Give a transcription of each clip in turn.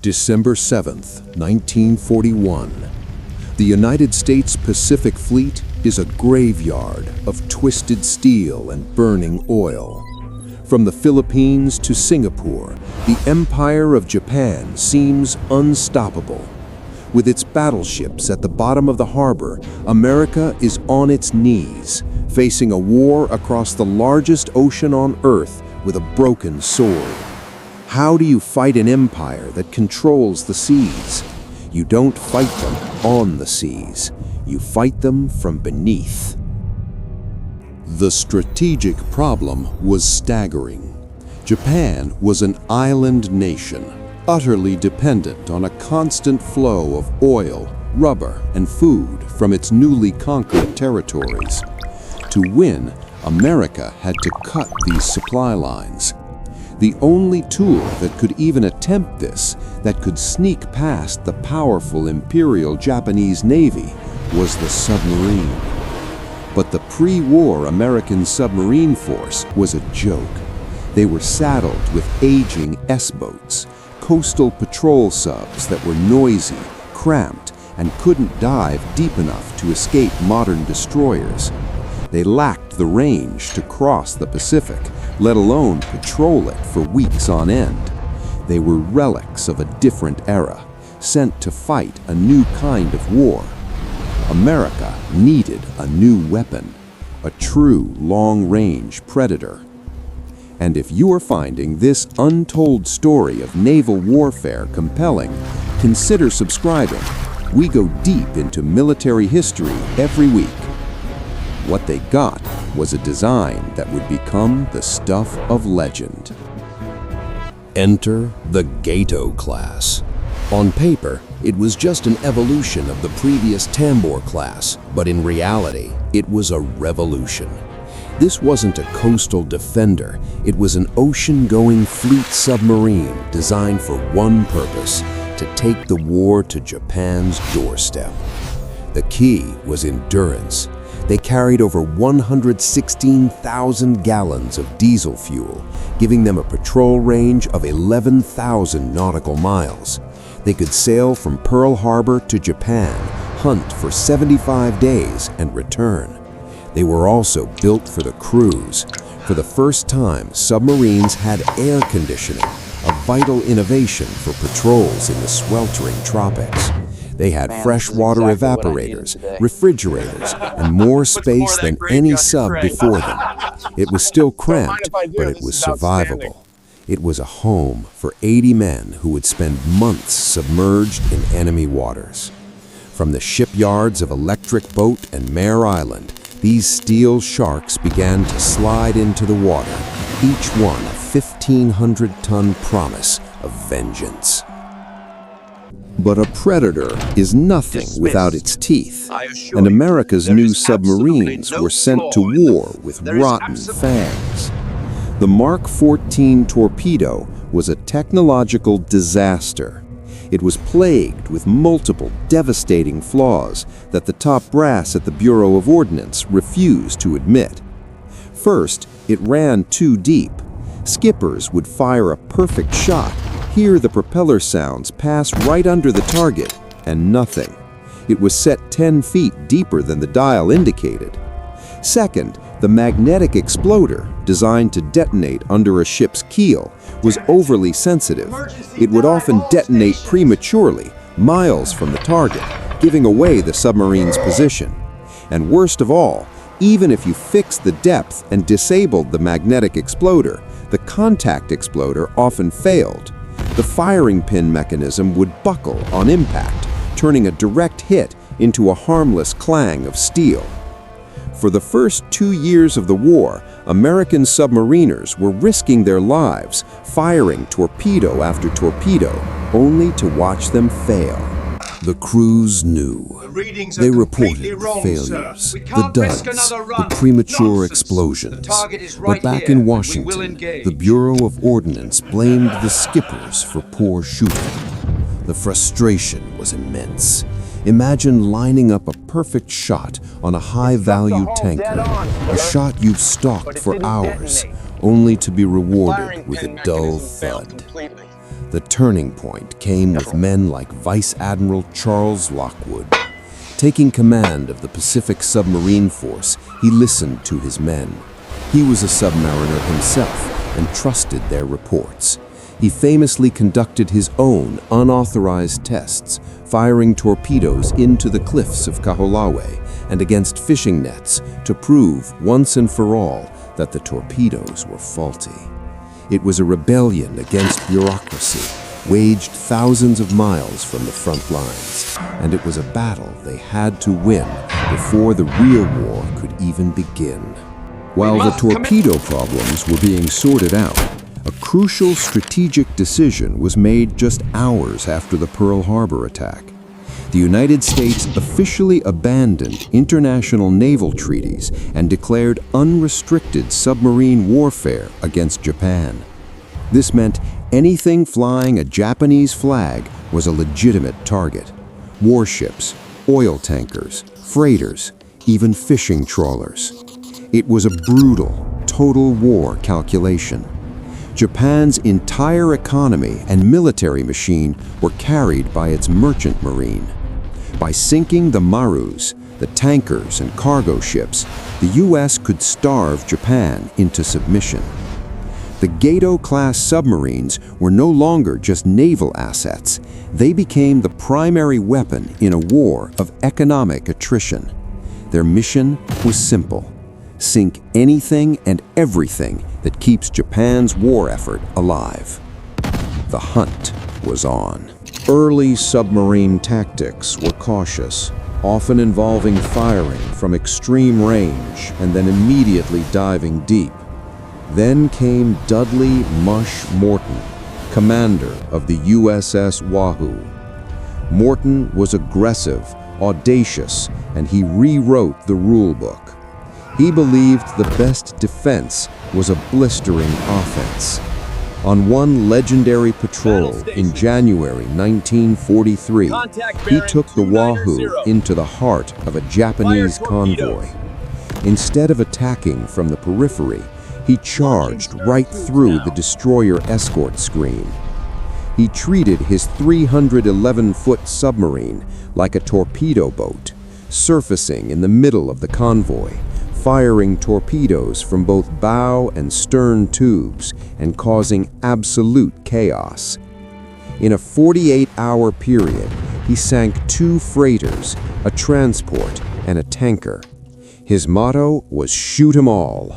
December 7th, 1941. The United States Pacific Fleet is a graveyard of twisted steel and burning oil. From the Philippines to Singapore, the Empire of Japan seems unstoppable. With its battleships at the bottom of the harbor, America is on its knees, facing a war across the largest ocean on Earth with a broken sword. How do you fight an empire that controls the seas? You don't fight them on the seas. You fight them from beneath. The strategic problem was staggering. Japan was an island nation, utterly dependent on a constant flow of oil, rubber, and food from its newly conquered territories. To win, America had to cut these supply lines. The only tool that could even attempt this, that could sneak past the powerful Imperial Japanese Navy, was the submarine. But the pre-war American submarine force was a joke. They were saddled with aging S-boats, coastal patrol subs that were noisy, cramped, and couldn't dive deep enough to escape modern destroyers. They lacked the range to cross the Pacific, let alone patrol it for weeks on end. They were relics of a different era, sent to fight a new kind of war. America needed a new weapon, a true long-range predator. And if you are finding this untold story of naval warfare compelling, consider subscribing. We go deep into military history every week. What they got was a design that would become the stuff of legend. Enter the Gato-class. On paper, it was just an evolution of the previous Tambor-class, but in reality, it was a revolution. This wasn't a coastal defender, it was an ocean-going fleet submarine designed for one purpose: to take the war to Japan's doorstep. The key was endurance. They carried over 116,000 gallons of diesel fuel, giving them a patrol range of 11,000 nautical miles. They could sail from Pearl Harbor to Japan, hunt for 75 days, and return. They were also built for the cruise. For the first time, submarines had air conditioning, a vital innovation for patrols in the sweltering tropics. They had freshwater evaporators, refrigerators, and more space than any sub before them. It was still cramped, but it was survivable. It was a home for 80 men who would spend months submerged in enemy waters. From the shipyards of Electric Boat and Mare Island, these steel sharks began to slide into the water, each one a 1,500-ton promise of vengeance. But a predator is nothing without its teeth, and America's new submarines were sent to war with rotten fangs. The Mark 14 torpedo was a technological disaster. It was plagued with multiple devastating flaws that the top brass at the Bureau of Ordnance refused to admit. First, it ran too deep. Skippers would fire a perfect shot, hear the propeller sounds pass right under the target, and nothing. It was set 10 feet deeper than the dial indicated. Second, the magnetic exploder, designed to detonate under a ship's keel, was overly sensitive. It would often detonate prematurely, miles from the target, giving away the submarine's position. And worst of all, even if you fixed the depth and disabled the magnetic exploder, the contact exploder often failed. The firing pin mechanism would buckle on impact, turning a direct hit into a harmless clang of steel. For the first 2 years of the war, American submariners were risking their lives, firing torpedo after torpedo, only to watch them fail. The crews knew. They reported the failures, the duds, the premature explosions. But back in Washington, the Bureau of Ordnance blamed the skippers for poor shooting. The frustration was immense. Imagine lining up a perfect shot on a high-value tanker, a shot you've stalked for hours, only to be rewarded with a dull thud. The turning point came with men like Vice Admiral Charles Lockwood. Taking command of the Pacific Submarine Force, he listened to his men. He was a submariner himself and trusted their reports. He famously conducted his own unauthorized tests, firing torpedoes into the cliffs of Kahoolawe and against fishing nets to prove once and for all that the torpedoes were faulty. It was a rebellion against bureaucracy, waged thousands of miles from the front lines, and it was a battle they had to win before the real war could even begin. While the torpedo problems were being sorted out, a crucial strategic decision was made just hours after the Pearl Harbor attack. The United States officially abandoned international naval treaties and declared unrestricted submarine warfare against Japan. This meant anything flying a Japanese flag was a legitimate target. Warships, oil tankers, freighters, even fishing trawlers. It was a brutal, total war calculation. Japan's entire economy and military machine were carried by its merchant marine. By sinking the Marus, the tankers and cargo ships, the U.S. could starve Japan into submission. The Gato-class submarines were no longer just naval assets. They became the primary weapon in a war of economic attrition. Their mission was simple: sink anything and everything that keeps Japan's war effort alive. The hunt was on. Early submarine tactics were cautious, often involving firing from extreme range and then immediately diving deep. Then came Dudley Mush Morton, commander of the USS Wahoo. Morton was aggressive, audacious, and he rewrote the rulebook. He believed the best defense was a blistering offense. On one legendary patrol in January 1943, he took the Wahoo into the heart of a Japanese convoy. Instead of attacking from the periphery, he charged right through the destroyer escort screen. He treated his 311-foot submarine like a torpedo boat, surfacing in the middle of the convoy, firing torpedoes from both bow and stern tubes and causing absolute chaos. In a 48-hour period, he sank 2 freighters, a transport, and a tanker. His motto was "Shoot 'em all."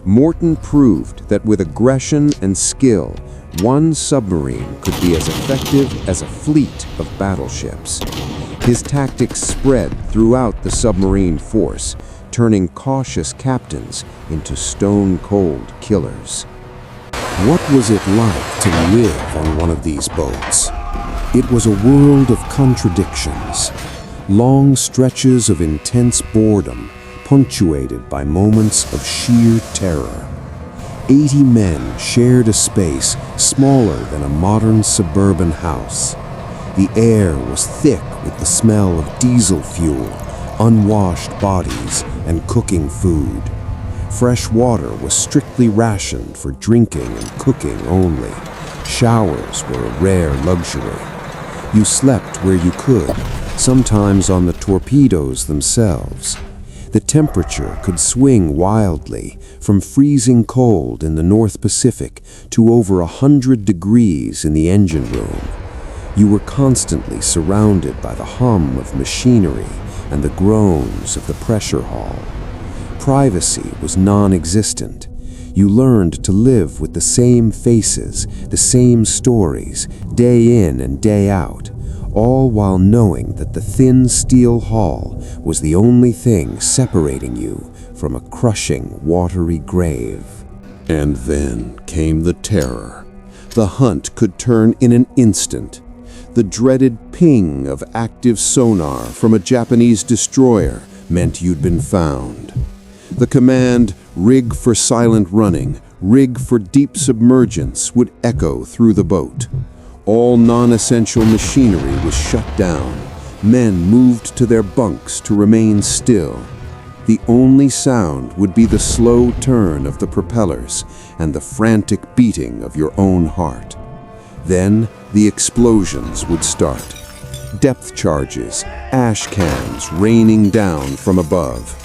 Morton proved that with aggression and skill, one submarine could be as effective as a fleet of battleships. His tactics spread throughout the submarine force, turning cautious captains into stone-cold killers. What was it like to live on one of these boats? It was a world of contradictions, long stretches of intense boredom, punctuated by moments of sheer terror. 80 men shared a space smaller than a modern suburban house. The air was thick with the smell of diesel fuel, unwashed bodies, and cooking food. Fresh water was strictly rationed for drinking and cooking only. Showers were a rare luxury. You slept where you could, sometimes on the torpedoes themselves. The temperature could swing wildly, from freezing cold in the North Pacific to over 100 degrees in the engine room. You were constantly surrounded by the hum of machinery and the groans of the pressure hull. Privacy was non-existent. You learned to live with the same faces, the same stories, day in and day out, all while knowing that the thin steel hull was the only thing separating you from a crushing, watery grave. And then came the terror. The hunt could turn in an instant. The dreaded ping of active sonar from a Japanese destroyer meant you'd been found. The command, "Rig for silent running, rig for deep submergence," would echo through the boat. All non-essential machinery was shut down. Men moved to their bunks to remain still. The only sound would be the slow turn of the propellers and the frantic beating of your own heart. Then the explosions would start. Depth charges, ash cans raining down from above.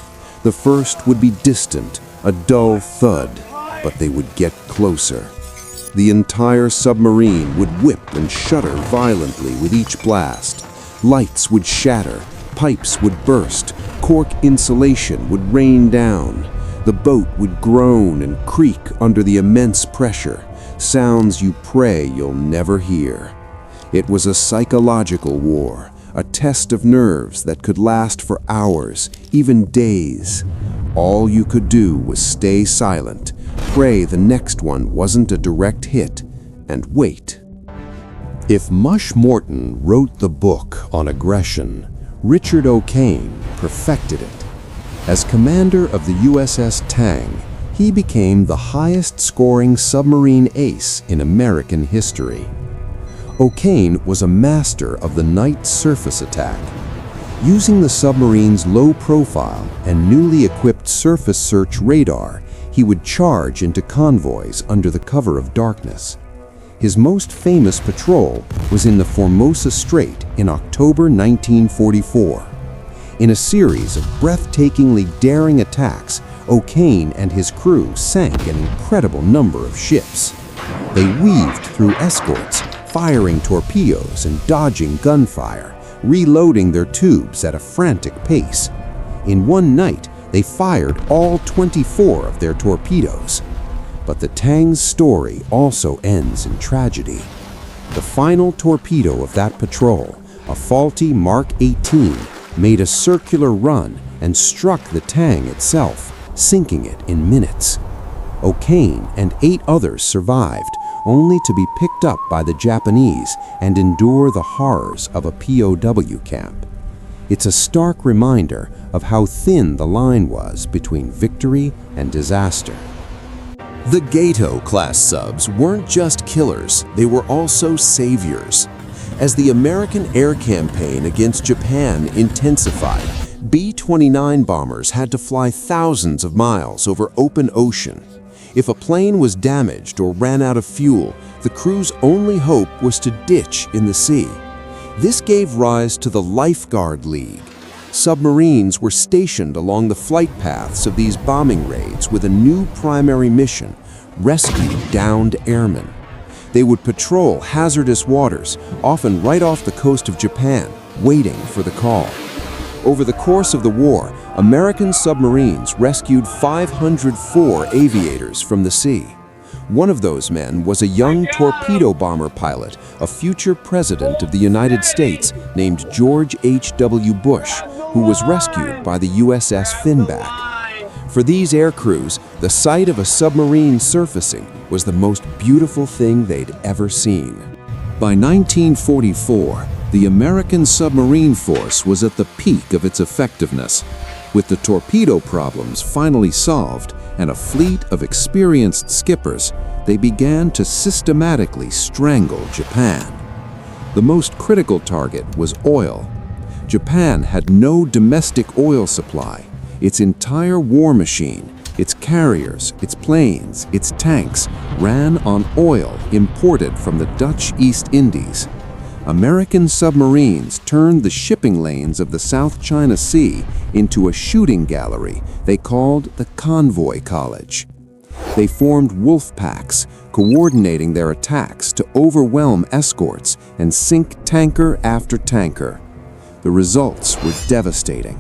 The first would be distant, a dull thud, but they would get closer. The entire submarine would whip and shudder violently with each blast. Lights would shatter, pipes would burst, cork insulation would rain down. The boat would groan and creak under the immense pressure, sounds you pray you'll never hear. It was a psychological war, a test of nerves that could last for hours, even days. All you could do was stay silent, pray the next one wasn't a direct hit, and wait. If Mush Morton wrote the book on aggression, Richard O'Kane perfected it. As commander of the USS Tang, he became the highest-scoring submarine ace in American history. O'Kane was a master of the night surface attack. Using the submarine's low profile and newly equipped surface search radar, he would charge into convoys under the cover of darkness. His most famous patrol was in the Formosa Strait in October 1944. In a series of breathtakingly daring attacks, O'Kane and his crew sank an incredible number of ships. They weaved through escorts, firing torpedoes and dodging gunfire, reloading their tubes at a frantic pace. In one night, they fired all 24 of their torpedoes. But the Tang's story also ends in tragedy. The final torpedo of that patrol, a faulty Mark 18, made a circular run and struck the Tang itself, sinking it in minutes. O'Kane and 8 others survived, only to be picked up by the Japanese and endure the horrors of a POW camp. It's a stark reminder of how thin the line was between victory and disaster. The Gato-class subs weren't just killers, they were also saviors. As the American air campaign against Japan intensified, B-29 bombers had to fly thousands of miles over open ocean. If a plane was damaged or ran out of fuel, the crew's only hope was to ditch in the sea. This gave rise to the Lifeguard League. Submarines were stationed along the flight paths of these bombing raids with a new primary mission: rescue downed airmen. They would patrol hazardous waters, often right off the coast of Japan, waiting for the call. Over the course of the war, American submarines rescued 504 aviators from the sea. One of those men was a young torpedo bomber pilot, a future president of the United States named George H.W. Bush, who was rescued by the USS Finback. For these air crews, the sight of a submarine surfacing was the most beautiful thing they'd ever seen. By 1944, the American submarine force was at the peak of its effectiveness. With the torpedo problems finally solved and a fleet of experienced skippers, they began to systematically strangle Japan. The most critical target was oil. Japan had no domestic oil supply. Its entire war machine, its carriers, its planes, its tanks, ran on oil imported from the Dutch East Indies. American submarines turned the shipping lanes of the South China Sea into a shooting gallery they called the Convoy College. They formed wolf packs, coordinating their attacks to overwhelm escorts and sink tanker after tanker. The results were devastating.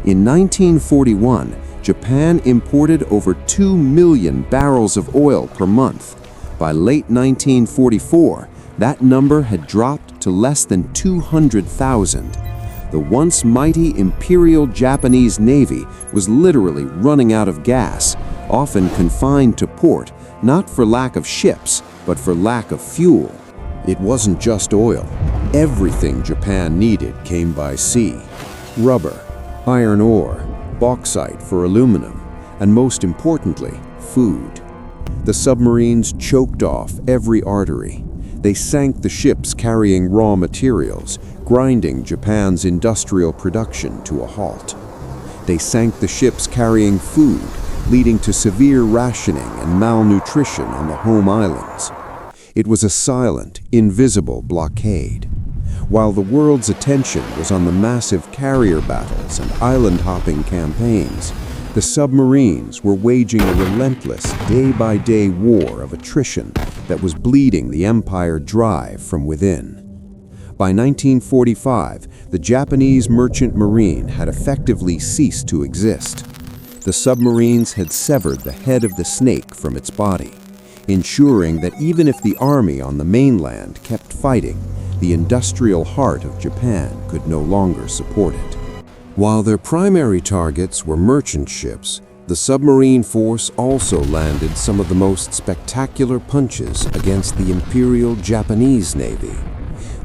In 1941, Japan imported over 2 million barrels of oil per month. By late 1944, that number had dropped to less than 200,000. The once mighty Imperial Japanese Navy was literally running out of gas, often confined to port, not for lack of ships, but for lack of fuel. It wasn't just oil. Everything Japan needed came by sea: rubber, iron ore, bauxite for aluminum, and most importantly, food. The submarines choked off every artery. They sank the ships carrying raw materials, grinding Japan's industrial production to a halt. They sank the ships carrying food, leading to severe rationing and malnutrition on the home islands. It was a silent, invisible blockade. While the world's attention was on the massive carrier battles and island-hopping campaigns, the submarines were waging a relentless, day-by-day war of attrition that was bleeding the empire dry from within. By 1945, the Japanese merchant marine had effectively ceased to exist. The submarines had severed the head of the snake from its body, ensuring that even if the army on the mainland kept fighting, the industrial heart of Japan could no longer support it. While their primary targets were merchant ships, the submarine force also landed some of the most spectacular punches against the Imperial Japanese Navy.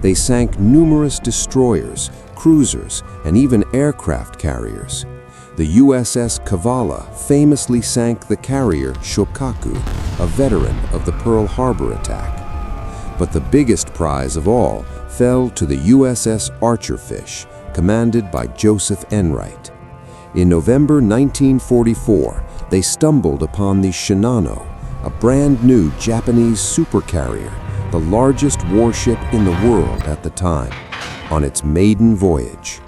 They sank numerous destroyers, cruisers, and even aircraft carriers. The USS Kavala famously sank the carrier Shokaku, a veteran of the Pearl Harbor attack. But the biggest prize of all fell to the USS Archerfish, commanded by Joseph Enright. In November 1944, they stumbled upon the Shinano, a brand new Japanese supercarrier, the largest warship in the world at the time, on its maiden voyage.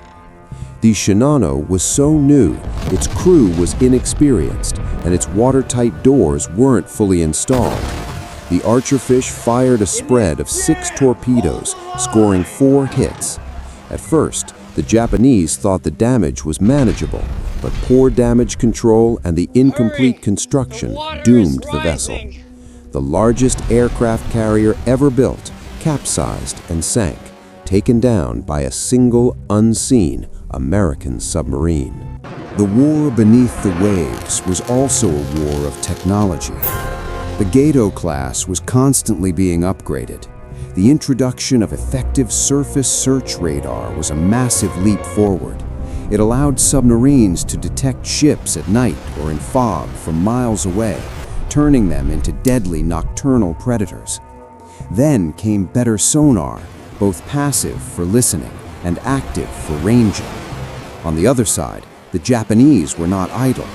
The Shinano was so new, its crew was inexperienced, and its watertight doors weren't fully installed. The Archerfish fired a spread of 6 torpedoes, scoring 4 hits. At first, the Japanese thought the damage was manageable, but poor damage control and the incomplete construction doomed the vessel. The largest aircraft carrier ever built capsized and sank, taken down by a single, unseen American submarine. The war beneath the waves was also a war of technology. The Gato-class was constantly being upgraded. The introduction of effective surface search radar was a massive leap forward. It allowed submarines to detect ships at night or in fog from miles away, turning them into deadly nocturnal predators. Then came better sonar, both passive for listening and active for ranging. On the other side, the Japanese were not idle.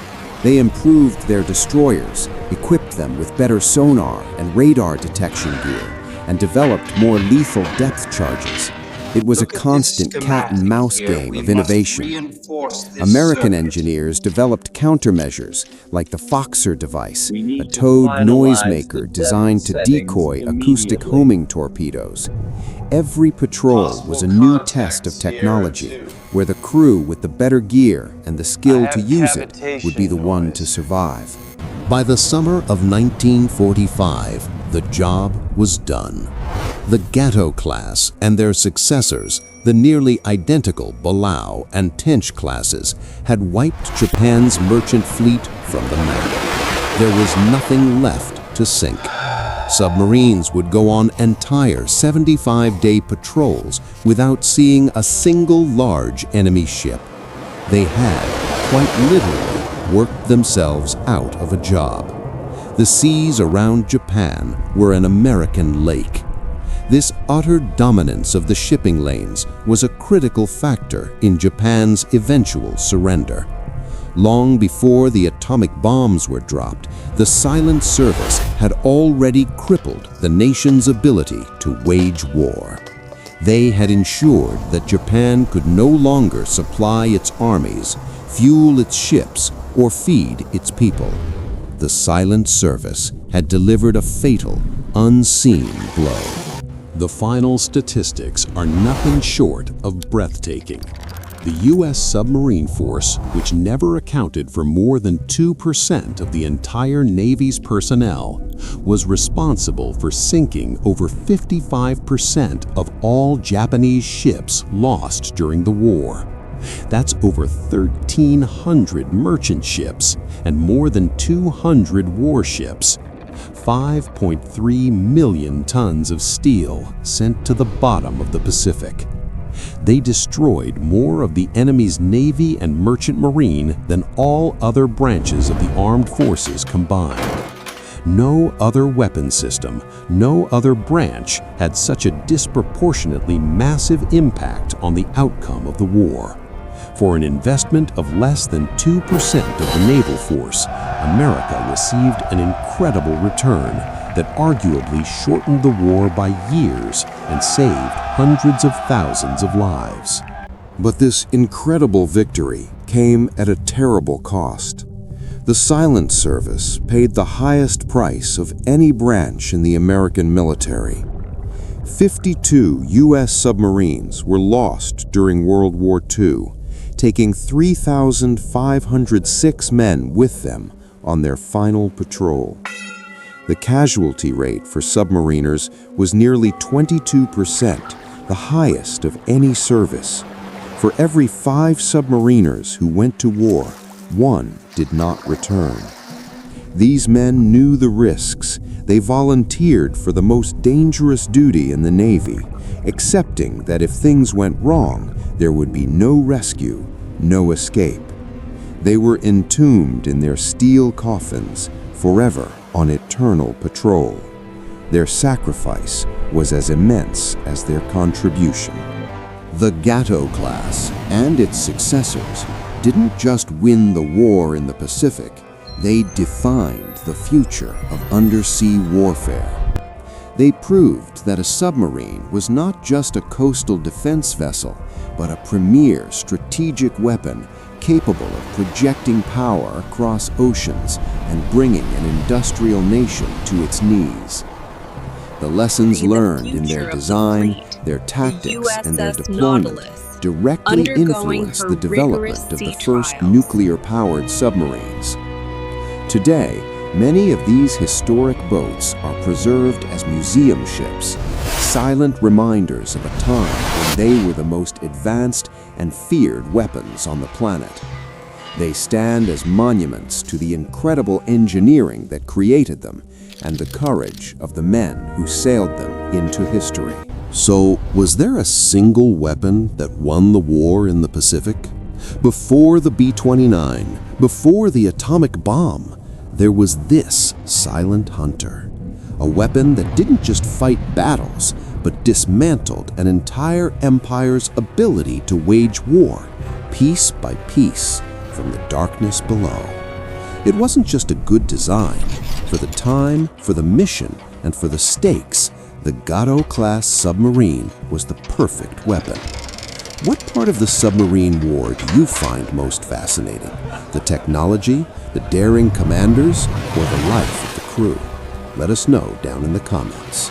They improved their destroyers, equipped them with better sonar and radar detection gear, and developed more lethal depth charges. It was a constant cat-and-mouse game of innovation. American engineers developed countermeasures like the Foxer device, a towed noisemaker designed to decoy acoustic homing torpedoes. Every patrol was a new test of technology, where the crew with the better gear and the skill to use it would be the one to survive. By the summer of 1945, the job was done. The Gato-class and their successors, the nearly identical Balao and Tench classes, had wiped Japan's merchant fleet from the map. There was nothing left to sink. Submarines would go on entire 75-day patrols without seeing a single large enemy ship. They had, quite literally, worked themselves out of a job. The seas around Japan were an American lake. This utter dominance of the shipping lanes was a critical factor in Japan's eventual surrender. Long before the atomic bombs were dropped, the silent service had already crippled the nation's ability to wage war. They had ensured that Japan could no longer supply its armies, fuel its ships, or feed its people. The silent service had delivered a fatal, unseen blow. The final statistics are nothing short of breathtaking. The U.S. submarine force, which never accounted for more than 2% of the entire Navy's personnel, was responsible for sinking over 55% of all Japanese ships lost during the war. That's over 1,300 merchant ships and more than 200 warships. 5.3 million tons of steel sent to the bottom of the Pacific. They destroyed more of the enemy's Navy and Merchant Marine than all other branches of the armed forces combined. No other weapon system, no other branch had such a disproportionately massive impact on the outcome of the war. For an investment of less than 2% of the naval force, America received an incredible return that arguably shortened the war by years and saved hundreds of thousands of lives. But this incredible victory came at a terrible cost. The Silent Service paid the highest price of any branch in the American military. 52 U.S. submarines were lost during World War II, taking 3,506 men with them on their final patrol. The casualty rate for submariners was nearly 22%, the highest of any service. For every 5 submariners who went to war, 1 did not return. These men knew the risks. They volunteered for the most dangerous duty in the Navy, accepting that if things went wrong, there would be no rescue, no escape. They were entombed in their steel coffins, forever on eternal patrol. Their sacrifice was as immense as their contribution. The Gato-class and its successors didn't just win the war in the Pacific, they defined the future of undersea warfare. They proved that a submarine was not just a coastal defense vessel, but a premier strategic weapon capable of projecting power across oceans and bringing an industrial nation to its knees. The lessons learned in their design, their tactics, and their deployment directly influenced the development of the first nuclear-powered submarines. Today, many of these historic boats are preserved as museum ships, silent reminders of a time when they were the most advanced and feared weapons on the planet. They stand as monuments to the incredible engineering that created them and the courage of the men who sailed them into history. So, was there a single weapon that won the war in the Pacific? Before the B-29, before the atomic bomb, there was this silent hunter, a weapon that didn't just fight battles, but dismantled an entire empire's ability to wage war, piece by piece, from the darkness below. It wasn't just a good design. For the time, for the mission, and for the stakes, the Gato-class submarine was the perfect weapon. What part of the submarine war do you find most fascinating? The technology, the daring commanders, or the life of the crew? Let us know down in the comments.